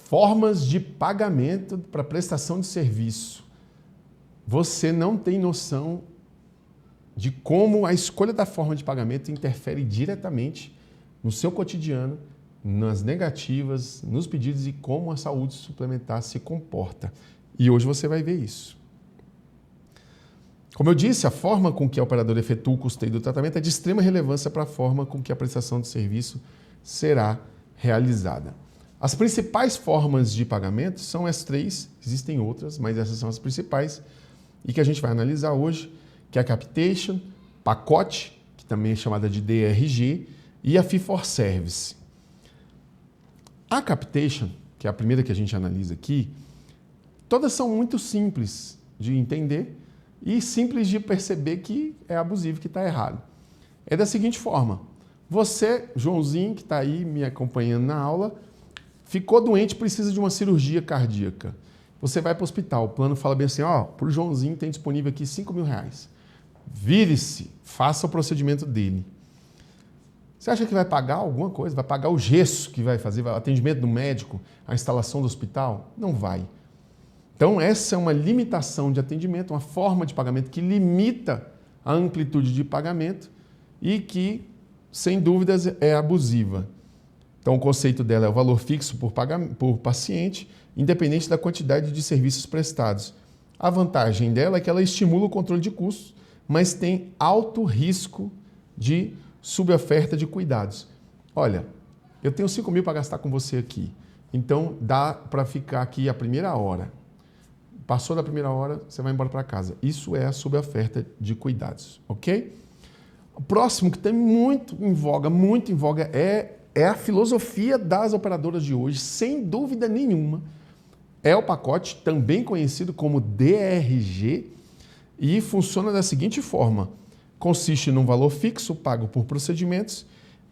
Formas de pagamento para prestação de serviço. Você não tem noção de como a escolha da forma de pagamento interfere diretamente no seu cotidiano, nas negativas, nos pedidos e como a saúde suplementar se comporta. E hoje você vai ver isso. Como eu disse, a forma com que a operadora efetua o custeio do tratamento é de extrema relevância para a forma com que a prestação de serviço será realizada. As principais formas de pagamento são as três, existem outras, mas essas são as principais e que a gente vai analisar hoje, que é a Capitation, pacote, que também é chamada de DRG, e a Fee for Service. A Capitation, que é a primeira que a gente analisa aqui, todas são muito simples de entender e simples de perceber que é abusivo, que está errado. É da seguinte forma: você, Joãozinho, que está aí me acompanhando na aula, ficou doente, precisa de uma cirurgia cardíaca. Você vai para o hospital, o plano fala bem assim, ó, para o Joãozinho tem disponível aqui R$5.000. Vire-se, faça o procedimento dele. Você acha que vai pagar alguma coisa? Vai pagar o gesso que vai fazer, o atendimento do médico, a instalação do hospital? Não vai. Então, essa é uma limitação de atendimento, uma forma de pagamento que limita a amplitude de pagamento e que, sem dúvidas, é abusiva. Então, o conceito dela é o valor fixo por paciente, independente da quantidade de serviços prestados. A vantagem dela é que ela estimula o controle de custos, mas tem alto risco de suboferta de cuidados. Olha, eu tenho R$5.000 para gastar com você aqui, então dá para ficar aqui a primeira hora. Passou da primeira hora, você vai embora para casa. Isso é a suboferta de cuidados, ok? O próximo que tem muito em voga é a filosofia das operadoras de hoje, sem dúvida nenhuma. É o pacote, também conhecido como DRG, e funciona da seguinte forma: consiste num valor fixo pago por procedimentos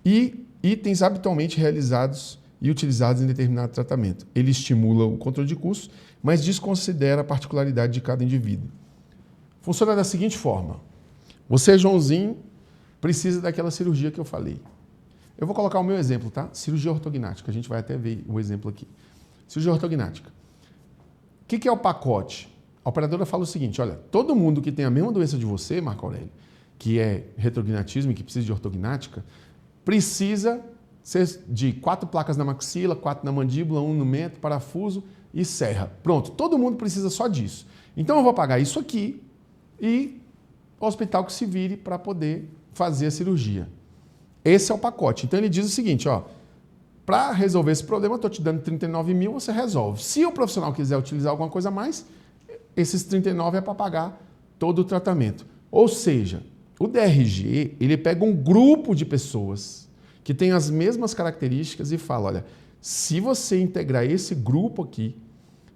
e itens habitualmente realizados e utilizados em determinado tratamento. Ele estimula o controle de custos, mas desconsidera a particularidade de cada indivíduo. Funciona da seguinte forma: você, Joãozinho, precisa daquela cirurgia que eu falei. Eu vou colocar o meu exemplo, tá? Cirurgia ortognática, a gente vai até ver o exemplo aqui. Cirurgia ortognática. O que é o pacote? A operadora fala o seguinte, olha, todo mundo que tem a mesma doença de você, Marco Aurélio, que é retrognatismo e que precisa de ortognática, precisa ser de 4 placas na maxila, 4 na mandíbula, 1 no mento, parafuso e serra. Pronto, todo mundo precisa só disso. Então eu vou pagar isso aqui e o hospital que se vire para poder fazer a cirurgia. Esse é o pacote. Então ele diz o seguinte, ó, para resolver esse problema, eu estou te dando 39.000, você resolve. Se o profissional quiser utilizar alguma coisa a mais, esses 39 é para pagar todo o tratamento. Ou seja, o DRG, ele pega um grupo de pessoas que tem as mesmas características e fala, olha, se você integrar esse grupo aqui,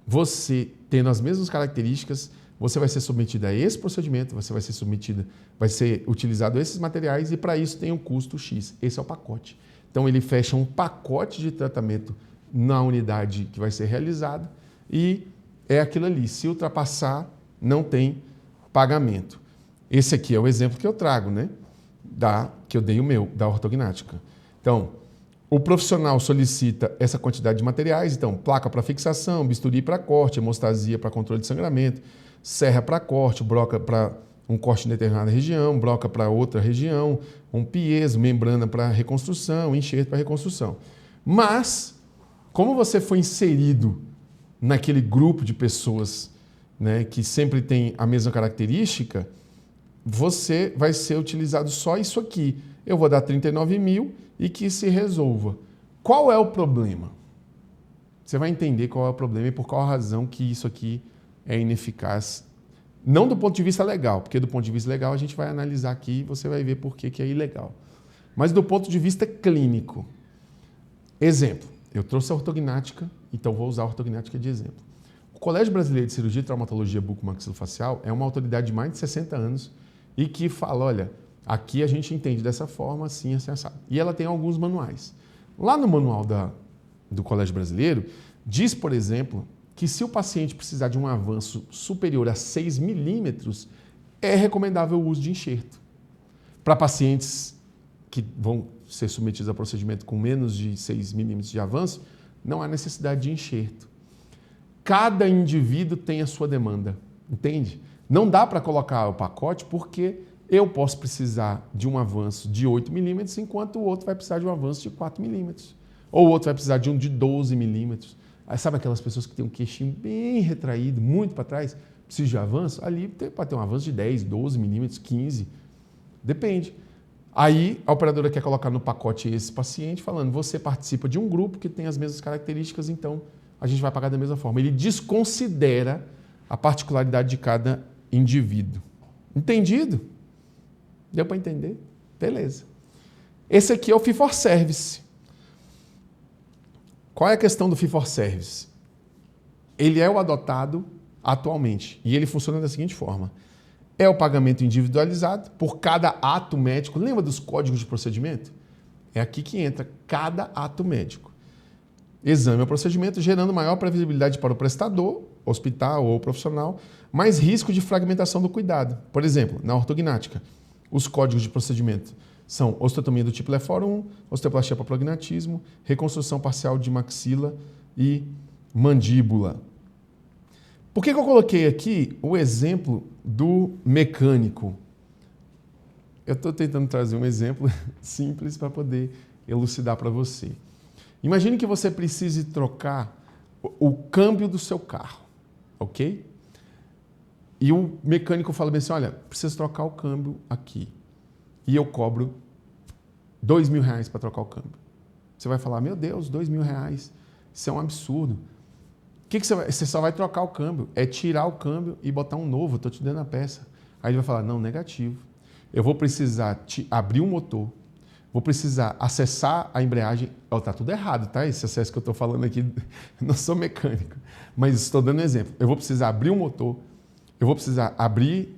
você tendo as mesmas características, você vai ser submetido a esse procedimento, você vai ser utilizado esses materiais e para isso tem um custo X. Esse é o pacote. Então ele fecha um pacote de tratamento na unidade que vai ser realizada e é aquilo ali. Se ultrapassar, não tem pagamento. Esse aqui é o exemplo que eu trago, né? Que eu dei o meu, da ortognática. Então, o profissional solicita essa quantidade de materiais, então placa para fixação, bisturi para corte, hemostasia para controle de sangramento, serra para corte, broca para um corte em determinada região, broca para outra região, um piezo, membrana para reconstrução, enxerto para reconstrução. Mas, como você foi inserido naquele grupo de pessoas, né, que sempre tem a mesma característica, você vai ser utilizado só isso aqui. Eu vou dar 39.000 e que se resolva. Qual é o problema? Você vai entender qual é o problema e por qual razão que isso aqui é ineficaz. Não do ponto de vista legal, porque do ponto de vista legal a gente vai analisar aqui e você vai ver por que é ilegal. Mas do ponto de vista clínico. Exemplo, eu trouxe a ortognática, então vou usar a ortognática de exemplo. O Colégio Brasileiro de Cirurgia e Traumatologia Bucomaxilofacial é uma autoridade de mais de 60 anos e que fala, olha, aqui a gente entende dessa forma, assim, assim, assado. E ela tem alguns manuais. Lá no manual do Colégio Brasileiro, diz, por exemplo, que se o paciente precisar de um avanço superior a 6 milímetros, é recomendável o uso de enxerto. Para pacientes que vão ser submetidos a procedimento com menos de 6 milímetros de avanço, não há necessidade de enxerto. Cada indivíduo tem a sua demanda, entende? Não dá para colocar o pacote porque eu posso precisar de um avanço de 8 milímetros, enquanto o outro vai precisar de um avanço de 4 milímetros. Ou o outro vai precisar de um de 12 milímetros. Aí sabe aquelas pessoas que têm um queixinho bem retraído, muito para trás, precisa de avanço? Ali pode ter um avanço de 10, 12 milímetros, 15, depende. Aí a operadora quer colocar no pacote esse paciente falando, você participa de um grupo que tem as mesmas características, então a gente vai pagar da mesma forma. Ele desconsidera a particularidade de cada indivíduo. Entendido? Deu para entender? Beleza. Esse aqui é o Fee for Service. Qual é a questão do Fee for Service? Ele é o adotado atualmente e ele funciona da seguinte forma. É o pagamento individualizado por cada ato médico. Lembra dos códigos de procedimento? É aqui que entra cada ato médico. Exame ou procedimento gerando maior previsibilidade para o prestador, hospital ou profissional, mais risco de fragmentação do cuidado. Por exemplo, na ortognática, os códigos de procedimento são osteotomia do tipo Lefort 1, osteoplastia para prognatismo, reconstrução parcial de maxila e mandíbula. Por que eu coloquei aqui o exemplo do mecânico? Eu estou tentando trazer um exemplo simples para poder elucidar para você. Imagine que você precise trocar o câmbio do seu carro, ok? E o mecânico fala bem assim, olha, preciso trocar o câmbio aqui. E eu cobro R$2.000 para trocar o câmbio. Você vai falar, meu Deus, R$2.000, isso é um absurdo. O que você vai? Você só vai trocar o câmbio, é tirar o câmbio e botar um novo, estou te dando a peça. Aí ele vai falar, não, negativo. Eu vou precisar abrir o motor, vou precisar acessar a embreagem. Está tudo errado, tá? Esse acesso que eu estou falando aqui, não sou mecânico, mas estou dando um exemplo. Eu vou precisar abrir o motor, eu vou precisar abrir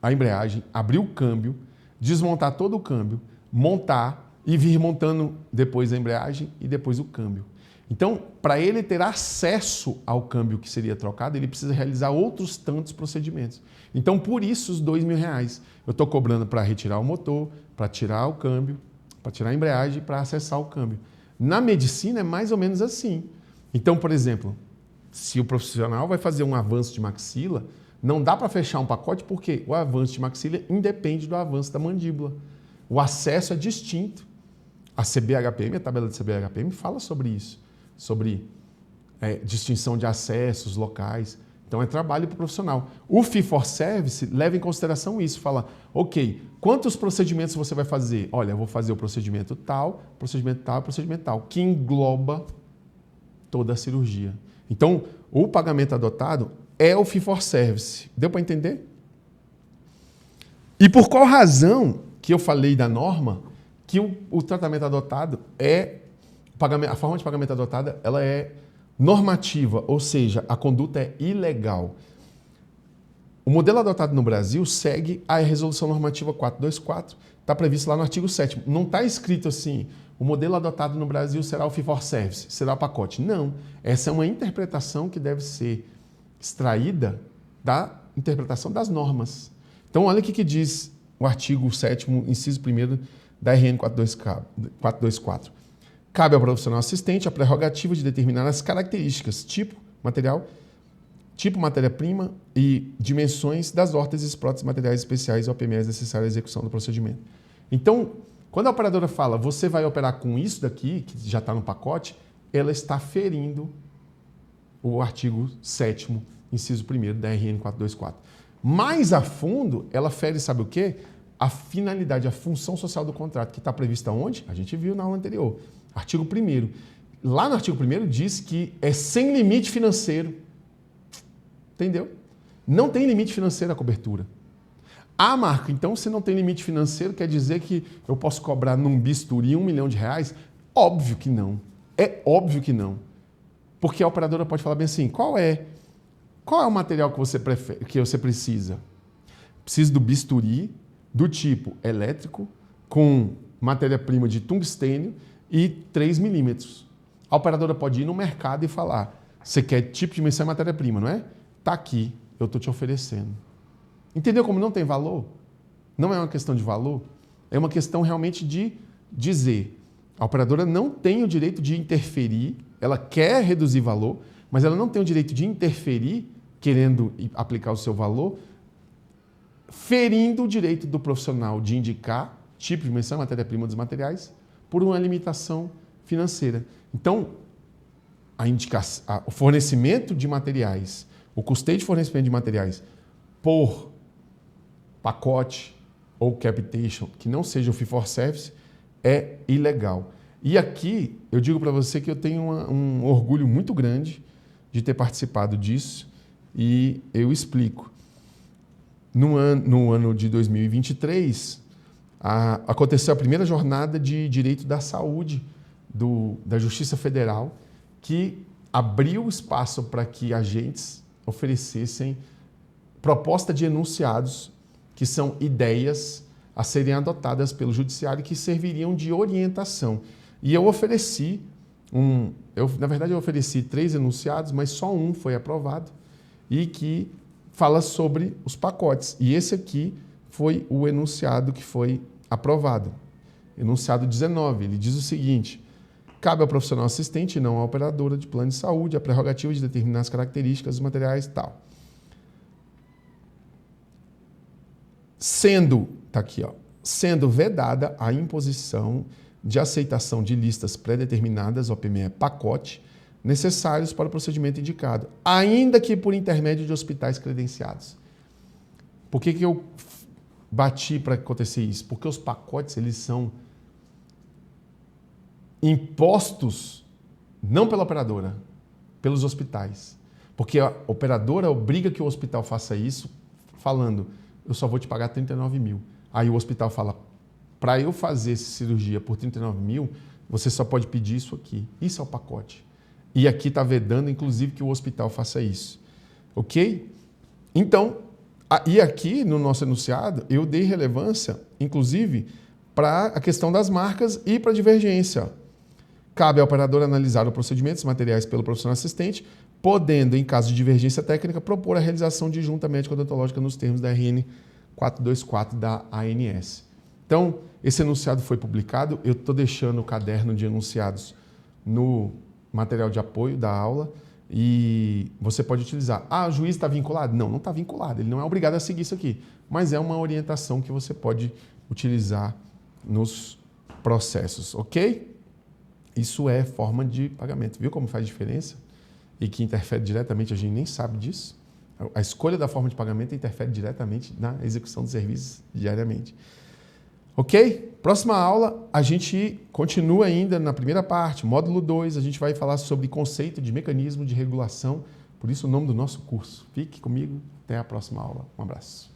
a embreagem, abrir o câmbio, desmontar todo o câmbio, montar e vir montando depois a embreagem e depois o câmbio. Então, para ele ter acesso ao câmbio que seria trocado, ele precisa realizar outros tantos procedimentos. Então, por isso, os R$2.000. Eu estou cobrando para retirar o motor, para tirar o câmbio, para tirar a embreagem, para acessar o câmbio. Na medicina é mais ou menos assim. Então, por exemplo, se o profissional vai fazer um avanço de maxila, não dá para fechar um pacote porque o avanço de maxila independe do avanço da mandíbula. O acesso é distinto. A CBHPM, a tabela de CBHPM, fala sobre isso. Sobre distinção de acessos locais. Então, é trabalho para o profissional. O Fee for Service leva em consideração isso. Fala, ok, quantos procedimentos você vai fazer? Olha, eu vou fazer o procedimento tal, que engloba toda a cirurgia. Então, o pagamento adotado é o Fee for Service. Deu para entender? E por qual razão que eu falei da norma que o tratamento adotado a forma de pagamento adotada ela é normativa, ou seja, a conduta é ilegal. O modelo adotado no Brasil segue a Resolução Normativa 424, está previsto lá no artigo 7º. Não está escrito assim, o modelo adotado no Brasil será o Fee for Service, será o pacote. Não, essa é uma interpretação que deve ser extraída da interpretação das normas. Então, olha o que diz o artigo 7º, inciso 1º da RN 424. Cabe ao profissional assistente a prerrogativa de determinar as características, tipo, matéria-prima e dimensões das órteses, próteses, materiais especiais ou PMEs necessárias à execução do procedimento. Então, quando a operadora fala, você vai operar com isso daqui, que já está no pacote, ela está ferindo o artigo 7º, inciso 1º da RN 424. Mais a fundo, ela fere, sabe o quê? A finalidade, a função social do contrato, que está prevista onde? A gente viu na aula anterior. Artigo 1º. Lá no artigo 1º diz que é sem limite financeiro. Entendeu? Não tem limite financeiro a cobertura. Ah, Marco, então se não tem limite financeiro, quer dizer que eu posso cobrar num bisturi R$1 milhão? Óbvio que não. É óbvio que não. Porque a operadora pode falar bem assim, qual é o material que você precisa? Preciso do bisturi do tipo elétrico, com matéria-prima de tungstênio e 3 milímetros. A operadora pode ir no mercado e falar, você quer tipo, dimensão e matéria-prima, não é? Está aqui, eu estou te oferecendo. Entendeu como não tem valor? Não é uma questão de valor, é uma questão realmente de dizer, A operadora não tem o direito de interferir, ela quer reduzir valor, mas ela não tem o direito de interferir, querendo aplicar o seu valor, ferindo o direito do profissional de indicar tipo, dimensão, matéria-prima dos materiais, por uma limitação financeira. Então, o fornecimento de materiais, o custeio de fornecimento de materiais por pacote ou capitation, que não seja o fee for service, é ilegal. E aqui eu digo para você que eu tenho um orgulho muito grande de ter participado disso e eu explico. No ano de 2023, aconteceu a primeira jornada de direito da saúde da Justiça Federal, que abriu espaço para que agentes oferecessem proposta de enunciados, que são ideias a serem adotadas pelo judiciário que serviriam de orientação. E eu ofereci na verdade eu ofereci 3 enunciados, mas só um foi aprovado e que fala sobre os pacotes. E esse aqui foi o enunciado que foi aprovado. Enunciado 19, ele diz o seguinte: cabe ao profissional assistente e não à operadora de plano de saúde a prerrogativa de determinar as características dos materiais e tal. Tá aqui, ó, sendo vedada a imposição de aceitação de listas pré-determinadas, OPME pacote, necessários para o procedimento indicado, ainda que por intermédio de hospitais credenciados. Por que eu bati para acontecer isso? Porque os pacotes, eles são impostos não pela operadora, pelos hospitais. Porque a operadora obriga que o hospital faça isso, falando, eu só vou te pagar 39 mil. Aí o hospital fala, para eu fazer essa cirurgia por 39 mil, você só pode pedir isso aqui. Isso é o pacote. E aqui está vedando, inclusive, que o hospital faça isso. Ok? Então, e aqui no nosso enunciado, eu dei relevância, inclusive, para a questão das marcas e para a divergência. Cabe ao operador analisar o procedimento dos materiais pelo profissional assistente, podendo, em caso de divergência técnica, propor a realização de junta médico-odontológica nos termos da RN 424 da ANS. Então, esse enunciado foi publicado, eu estou deixando o caderno de enunciados no material de apoio da aula e você pode utilizar. O juiz está vinculado? Não, não está vinculado, ele não é obrigado a seguir isso aqui, mas é uma orientação que você pode utilizar nos processos, ok? Isso é forma de pagamento. Viu como faz diferença? E que interfere diretamente, a gente nem sabe disso. A escolha da forma de pagamento interfere diretamente na execução dos serviços diariamente. Ok? Próxima aula, a gente continua ainda na primeira parte, módulo 2, a gente vai falar sobre conceito de mecanismo de regulação, por isso o nome do nosso curso. Fique comigo, até a próxima aula. Um abraço.